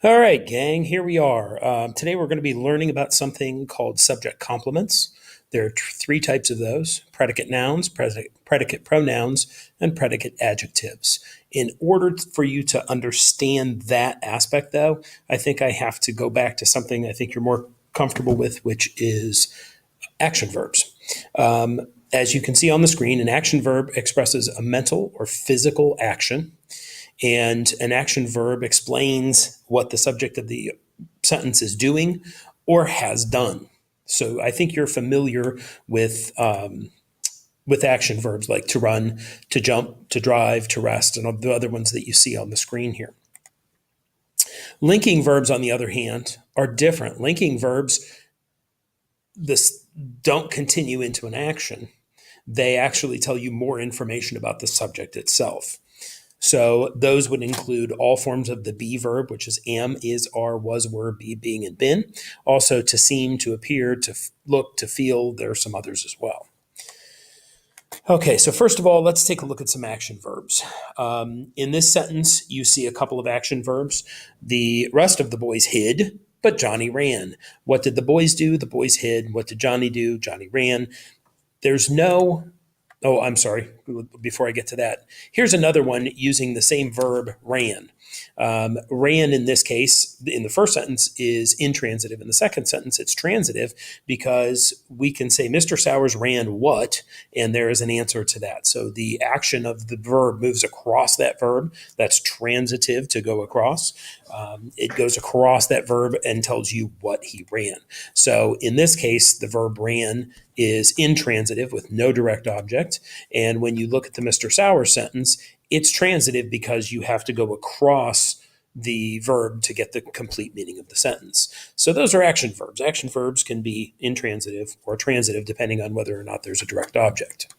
All right, gang, here we are. Today we're going to be learning about something called subject complements. There are three types of those: predicate nouns, predicate pronouns, and predicate adjectives. In order for you to understand that aspect, though, I think I have to go back to something I think you're more comfortable with, which is action verbs. As you can see on the screen, an action verb expresses a mental or physical action. And an action verb explains what the subject of the sentence is doing or has done. So I think you're familiar with action verbs like to run, to jump, to drive, to rest, and the other ones that you see on the screen here. Linking verbs, on the other hand, are different. Linking verbs don't continue into an action. They actually tell you more information about the subject itself. So those would include all forms of the be verb, which is am, is, are, was, were, be, being, and been. Also to seem, to appear, to look, to feel. There are some others as well. Okay, so first of all, let's take a look at some action verbs. In this sentence, you see a couple of action verbs. The rest of the boys hid, but Johnny ran. What did the boys do? The boys hid. What did Johnny do? Johnny ran. There's no... Oh, I'm sorry. Before I get to that, here's another one using the same verb, ran. Ran in this case, in the first sentence, is intransitive. In the second sentence, it's transitive because we can say Mr. Sowers ran what, and there is an answer to that. So the action of the verb moves across that verb. That's transitive, to go across. It goes across that verb and tells you what he ran. So in this case, the verb ran is intransitive with no direct object. And when you look at the Mr. Sowers sentence, it's transitive because you have to go across the verb to get the complete meaning of the sentence. So those are action verbs. Action verbs can be intransitive or transitive depending on whether or not there's a direct object.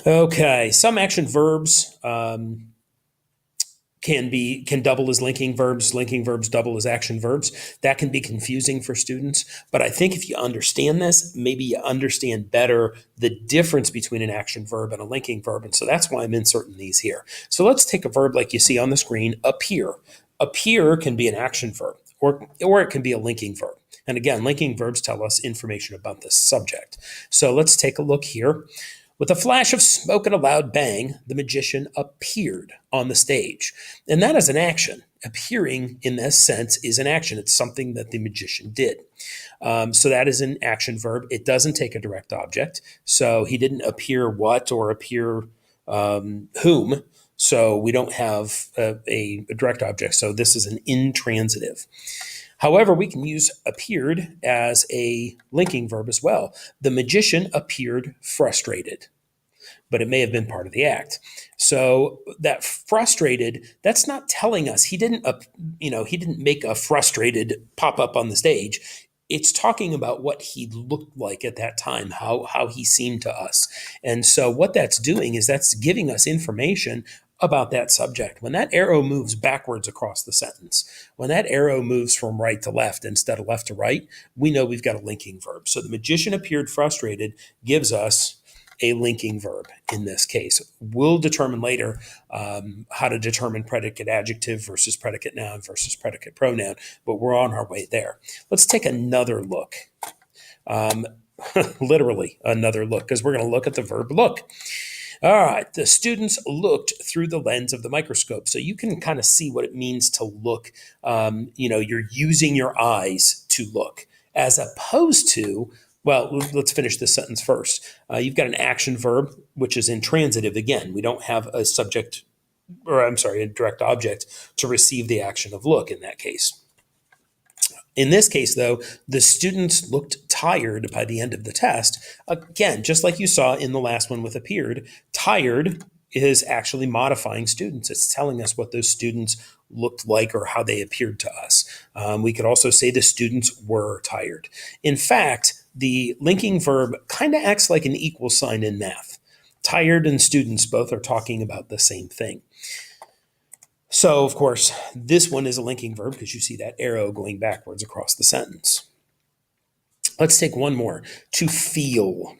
Okay, some action verbs can double as linking verbs. Linking verbs double as action verbs. That can be confusing for students, but I think if you understand this, maybe you understand better the difference between an action verb and a linking verb, and so that's why I'm inserting these here. So let's take a verb like you see on the screen, appear. Appear can be an action verb, or it can be a linking verb. And again, linking verbs tell us information about the subject. So let's take a look here. With a flash of smoke and a loud bang, the magician appeared on the stage. And that is an action. Appearing, in this sense, is an action. It's something that the magician did. So that is an action verb. It doesn't take a direct object. So he didn't appear what or appear whom. So we don't have a direct object. So this is an intransitive. However, we can use appeared as a linking verb as well. The magician appeared frustrated, but it may have been part of the act. So that frustrated, that's not telling us he didn't make a frustrated pop up on the stage. It's talking about what he looked like at that time, how he seemed to us. And so what that's doing is that's giving us information about that subject. When that arrow moves backwards across the sentence, when that arrow moves from right to left instead of left to right, we know we've got a linking verb. So the magician appeared frustrated gives us a linking verb in this case. We'll determine later how to determine predicate adjective versus predicate noun versus predicate pronoun, but we're on our way there. Let's take another look. Literally another look, because we're going to look at the verb look. All right, the students looked through the lens of the microscope. So you can kind of see what it means to look. You're using your eyes to look, as opposed to, well, let's finish this sentence first. You've got an action verb, which is intransitive. Again, we don't have a a direct object to receive the action of look in that case. In this case, though, the students looked tired by the end of the test. Again, just like you saw in the last one with appeared, tired is actually modifying students. It's telling us what those students looked like or how they appeared to us. We could also say the students were tired. In fact, the linking verb kind of acts like an equal sign in math. Tired and students both are talking about the same thing. So, of course, this one is a linking verb because you see that arrow going backwards across the sentence. Let's take one more. To feel.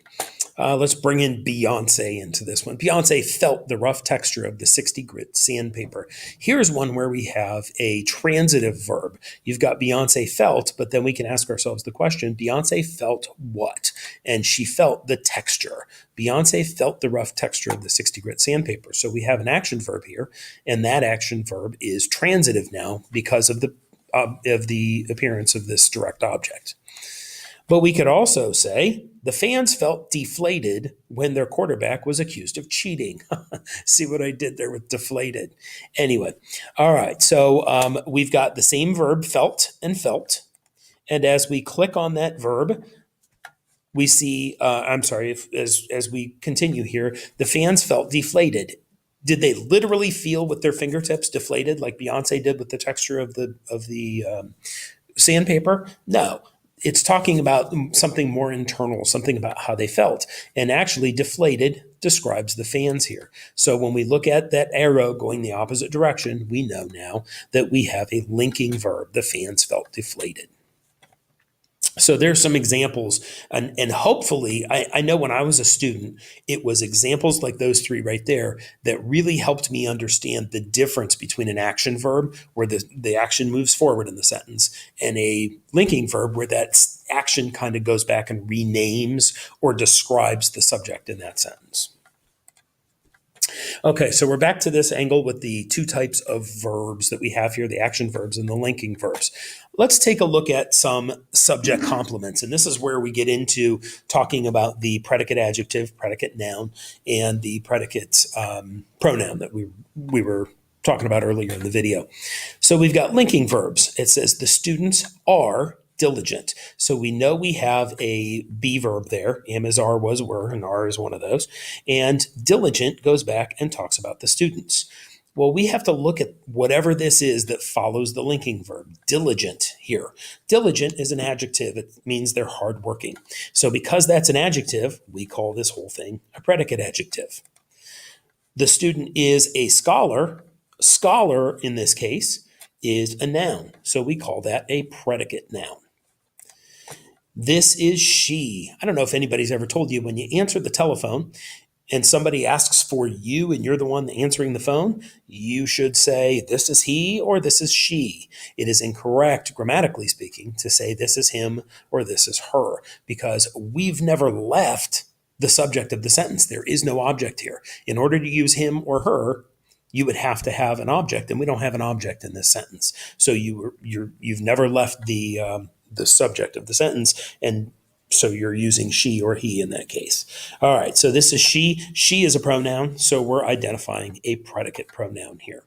Let's bring in Beyonce into this one. Beyonce felt the rough texture of the 60 grit sandpaper. Here's one where we have a transitive verb. You've got Beyonce felt, but then we can ask ourselves the question, Beyonce felt what? And she felt the texture. Beyonce felt the rough texture of the 60 grit sandpaper. So we have an action verb here, and that action verb is transitive now because of the appearance of this direct object. But we could also say the fans felt deflated when their quarterback was accused of cheating. See what I did there with deflated? Anyway, all right. So we've got the same verb, felt and felt. And as we click on that verb, we see, as we continue here, the fans felt deflated. Did they literally feel with their fingertips deflated like Beyonce did with the texture of the sandpaper? No. It's talking about something more internal, something about how they felt. And actually, deflated describes the fans here. So when we look at that arrow going the opposite direction, we know now that we have a linking verb. The fans felt deflated. So there's some examples, and hopefully, I know when I was a student, it was examples like those three right there that really helped me understand the difference between an action verb, where the action moves forward in the sentence, and a linking verb, where that action kind of goes back and renames or describes the subject in that sentence. Okay, so we're back to this angle with the two types of verbs that we have here, the action verbs and the linking verbs. Let's take a look at some subject complements, and this is where we get into talking about the predicate adjective, predicate noun, and the predicate pronoun that we were talking about earlier in the video. So we've got linking verbs. It says the students are diligent. So we know we have a be verb there. Am is, are, was, were, and are is one of those. And diligent goes back and talks about the students. Well, we have to look at whatever this is that follows the linking verb. Diligent here. Diligent is an adjective. It means they're hardworking. So because that's an adjective, we call this whole thing a predicate adjective. The student is a scholar. Scholar, in this case, is a noun. So we call that a predicate noun. This is she. I don't know if anybody's ever told you when you answer the telephone and somebody asks for you and you're the one answering the phone, you should say this is he or this is she. It is incorrect, grammatically speaking, to say this is him or this is her, because we've never left the subject of the sentence. There is no object here. In order to use him or her, you would have to have an object, and we don't have an object in this sentence. So you've never left the subject of the sentence, and so you're using she or he in that case. All right, so this is she. She is a pronoun, so we're identifying a predicate pronoun here.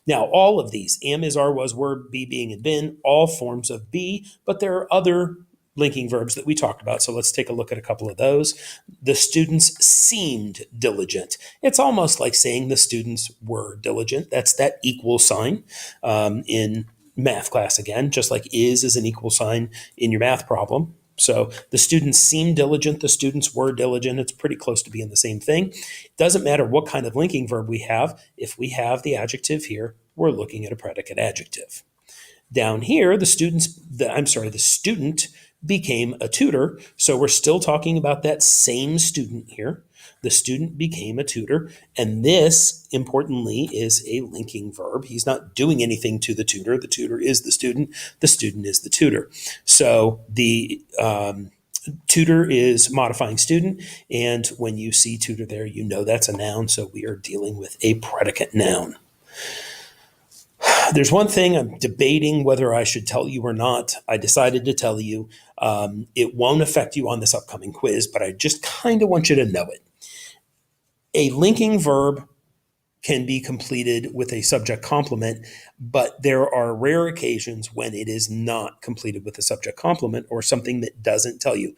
Now, all of these, am, is, are, was, were, be, being, and been, all forms of be, but there are other linking verbs that we talked about. So let's take a look at a couple of those. The students seemed diligent. It's almost like saying the students were diligent. That's that equal sign in math class again, just like is an equal sign in your math problem. So the students seemed diligent, the students were diligent. It's pretty close to being the same thing. It doesn't matter what kind of linking verb we have. If we have the adjective here, we're looking at a predicate adjective. Down here, the student became a tutor. So we're still talking about that same student here. The student became a tutor. And this, importantly, is a linking verb. He's not doing anything to the tutor. The tutor is the student. The student is the tutor. So the tutor is modifying student. And when you see tutor there, you know that's a noun. So we are dealing with a predicate noun. There's one thing I'm debating whether I should tell you or not. I decided to tell you. It won't affect you on this upcoming quiz, but I just kind of want you to know it. A linking verb can be completed with a subject complement, but there are rare occasions when it is not completed with a subject complement or something that doesn't tell you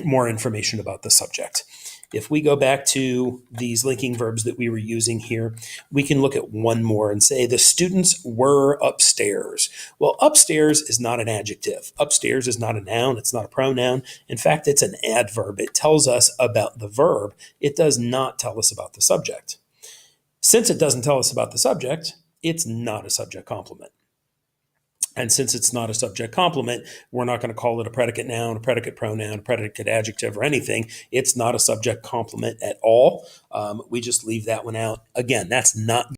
more information about the subject. If we go back to these linking verbs that we were using here, we can look at one more and say the students were upstairs. Well, upstairs is not an adjective. Upstairs is not a noun. It's not a pronoun. In fact, it's an adverb. It tells us about the verb. It does not tell us about the subject. Since it doesn't tell us about the subject, it's not a subject complement. And since it's not a subject complement, we're not going to call it a predicate noun, a predicate pronoun, a predicate adjective, or anything. It's not a subject complement at all. We just leave that one out. Again, that's not